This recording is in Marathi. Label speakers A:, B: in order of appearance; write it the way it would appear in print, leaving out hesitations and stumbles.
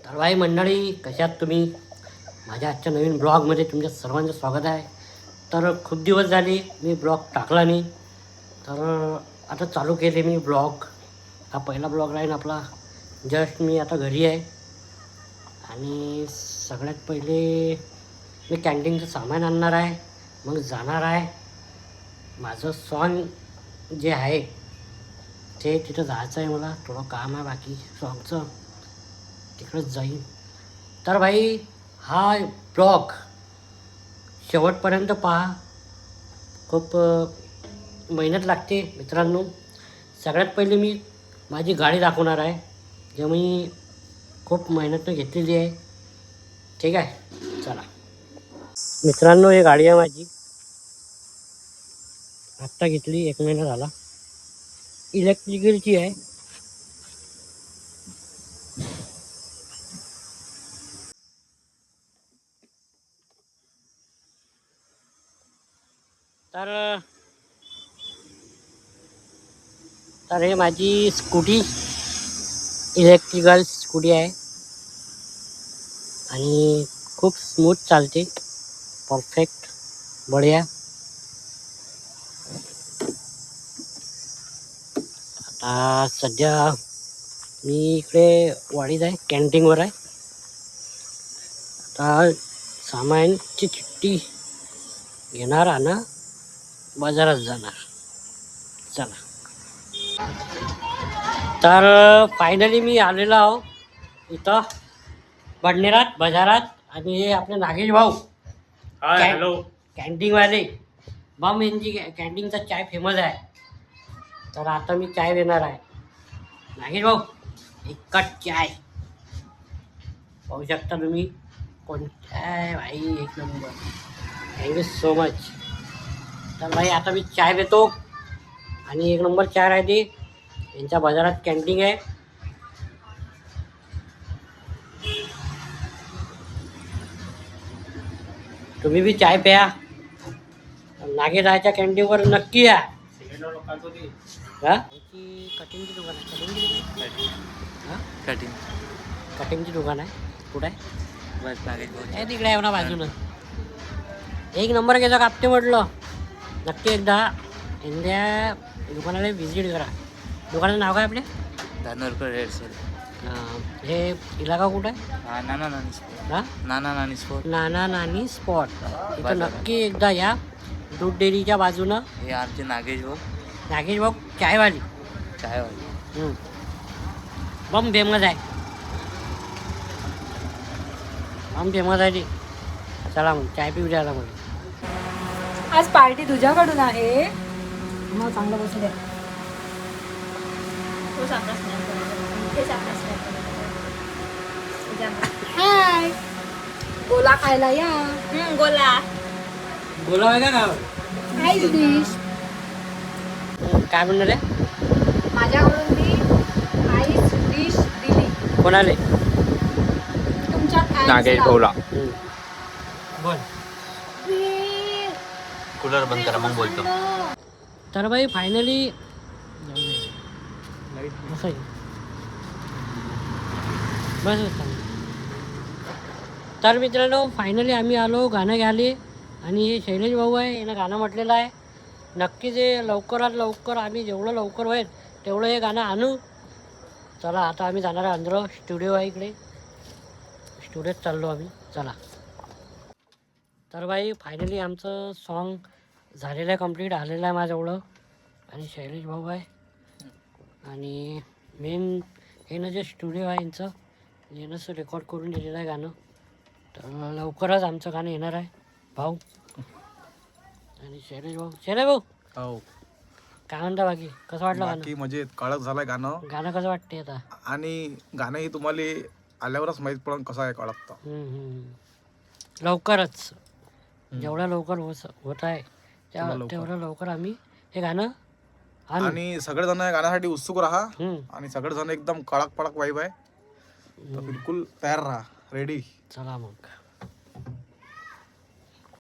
A: तर भाई मंडळी, कशात तुम्ही? माझ्या आजच्या नवीन ब्लॉगमध्ये तुमच्या सर्वांचं स्वागत आहे. तर खूप दिवस झाले मी ब्लॉग टाकला नाही, तर आता चालू केले मी ब्लॉग. हा पहिला ब्लॉग राहील आपला. जस्ट मी आता घरी आहे आणि सगळ्यात पहिले मी कॅन्टीनचं सामान आणणार आहे, मग जाणार आहे. माझं सॉन्ग जे आहे ते तिथं जायचं आहे. मला थोडं काम आहे बाकी सॉन्गचं, तिकडंच जाईन. तर भाई हा ब्लॉग शेवटपर्यंत पहा. खूप मेहनत लागते मित्रांनो. सगळ्यात पहिले मी माझी गाडी दाखवणार आहे, जे मी खूप मेहनतनं घेतलेली आहे. ठीक आहे, चला मित्रांनो. ही गाडी आहे माझी, आत्ता घेतली, 1 महिना झाला. इलेक्ट्रिकलची आहे. तर तर हे माझी स्कूटी, इलेक्ट्रिकल स्कूटी आहे आणि खूप स्मूथ चालते, परफेक्ट, बढिया. आता सध्या मी इकडे वाडीत आहे, कॅन्टीनवर आहे. आता सामानची चिठ्ठी घेणार आणि बाजारात जाणार. चला. तर फायनली मी आलेलो आहो इथं बडनेरात बाजारात. आणि हे आपले नागेश भाऊ,
B: हॅलो.
A: कॅन्टीनवाले. बम यांची कॅन्टीनचा चाय फेमस आहे. तर आता मी चाय देणार आहे. नागेश भाऊ, एक कट चाय. पाहू शकता तुम्ही कोणत्या आहे भाई, एक नंबर. Thank you so much. तर भाई आता मी चाय देतो आणि 1 नंबर चाय राहते. यांच्या बाजारात कॅन्टीन आहे. तुम्ही बी चाय प्या. नागेशच्या कॅन्टीनवर नक्की या. हा, कटिंगची दुकान आहे. कटिंगची दुकान आहे. कुठं आहे? तिकडे आहे ना बाजूनं. 1 नंबर घ्यायचा कापते म्हटलं. नक्की एकदा यांच्या दुकानाला व्हिजिट करा. दुकानाचं नाव काय आपल्या?
B: धानोरकर हेअरसेल.
A: हे इलाका कुठं आहे?
B: नाना नानी स्पॉट.
A: हा,
B: नाना नानी स्पॉट.
A: नाना नानी स्पॉट. इथं नक्की एकदा या. दूध डेअरीच्या बाजूनं.
B: हे आमचे नागेश भाऊ,
A: नागेश भाऊ चायवाली.
B: चायवाले.
A: बम फेमस आहे. बम फेमस आहे ते. चला मग चाय पिऊ द्यायला मला.
C: आज पार्टी तुझ्याकडून आहे. मग चांगलं बसू द्या. हाय, गोला खायला या.
D: गोला
A: बोलावं का गाव?
C: हाय डिश.
A: काय म्हणणार आहे?
C: माझ्याकडून मी आईस डिश दिली.
A: कोणाले?
C: तुमच्या
B: नागेश भाऊला.
A: बोल.
B: कूलर बंद करा मग बोलतो.
A: तर बाई फायनली बस. तर मित्रांनो, फायनली आम्ही आलो गाणं घ्यायला. आणि हे शैलेश भाऊ आहे, यानं गाणं म्हटलेलं आहे. नक्कीच हे लवकरात लवकर आम्ही जेवढं लवकर होईल तेवढं हे गाणं आणू. चला आता आम्ही जाणार आहे अंदर. स्टुडिओ आहे इकडे, स्टुडिओत चाललो आम्ही. चला. तर बाई फायनली आमचं सॉन्ग झालेलं आहे, कम्प्लीट आलेलं आहे माझ्याजवळं. आणि शैलेश भाऊ आहे आणि मेन हे ना जे स्टुडिओ आहे यांचं, यानंच रेकॉर्ड करून दिलेलं आहे गाणं. तर लवकरच आमचं गाणं येणार आहे भाऊ. आणि शैलेश भाऊ
E: हो.
A: काय म्हणता बाकी? कसं वाटलं गाणं?
E: बाकी म्हणजे कडक झालंय गाणं.
A: गाणं कसं वाटते आता?
E: आणि गाणंही तुम्हाला आल्यावरच माहीत पडेल कसं आहे कडक.
A: लवकरच, जेवढ्या लवकर होत आहे तेवढं लवकर आम्ही हे गाणं आणू.
E: आणि सगळेजण या गाण्यासाठी उत्सुक राहा.
A: हम्म.
E: आणि सगळेजण एकदम कडक वाईब आहे, तर बिलकुल तयार राहा, रेडी.
A: चला मग.